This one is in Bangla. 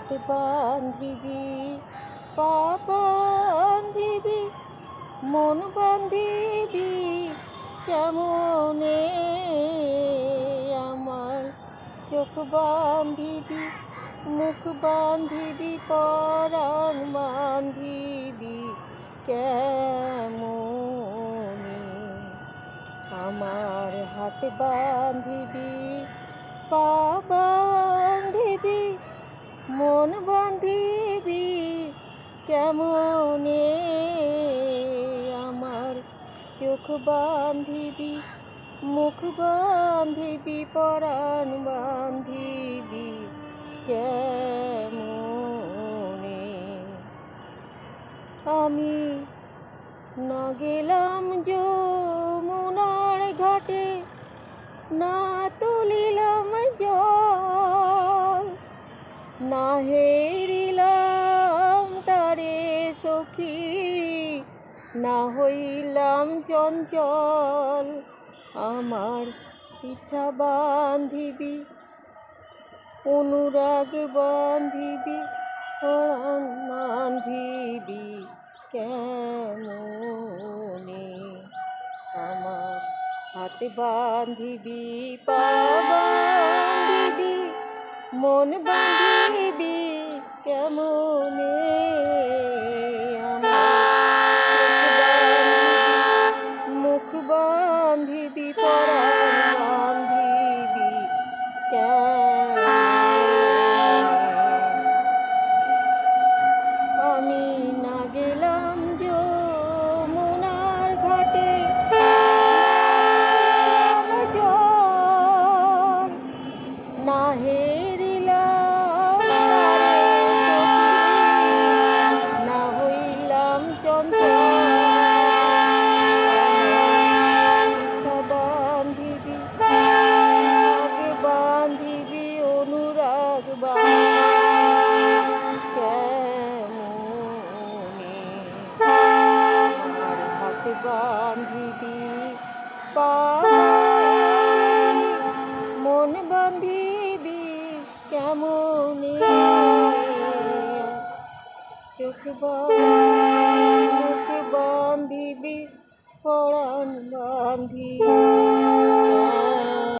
হাত বান্ধিবি, পা বান্ধিবি, মন বান্ধিবি কেমনে আমার। চোখ বান্ধিবি, মুখ বান্ধিবি, পরাণ বান্ধিবি কেমনে আমার। হাত বান্ধিবি, পা বান্ধিবি, মন বান্ধিবি কেমনে আমার। চোখ বান্ধিবি, মুখ বান্ধিবি, পরাণ বান্ধিবি কেমনে। আমি না গেলাম যমুনার ঘাটে, না তুলিলাম জল, না হেরিলাম তারে সখী, না হইলাম চঞ্চল। আমার ইচ্ছা বান্ধিবি, অনুরাগ বান্ধিবি, পরাণ বান্ধিবি কেমনে আমার। হাত বান্ধিবি, পা বান্ধিবি, মন বান্ধিবি কেমনে আমার। মুখ বান্ধিবি, পরাণ বান্ধিবি কেমনে। আমি না গেলাম যমুনার ঘাটে, না হেরিলাম তারে সখী, না হইলাম চঞ্চল। ইচ্ছা বান্ধিবি, রাগ বান্ধিবি, অনুরাগ বান্ধিবি কেমনে আমার। হাত বান্ধিবি, পা বান্ধিবি, মন বান্ধিবি কেমনে। চোখ বান্ধিবি, মুখ বান্ধিবি, পরাণ বান্ধিবি।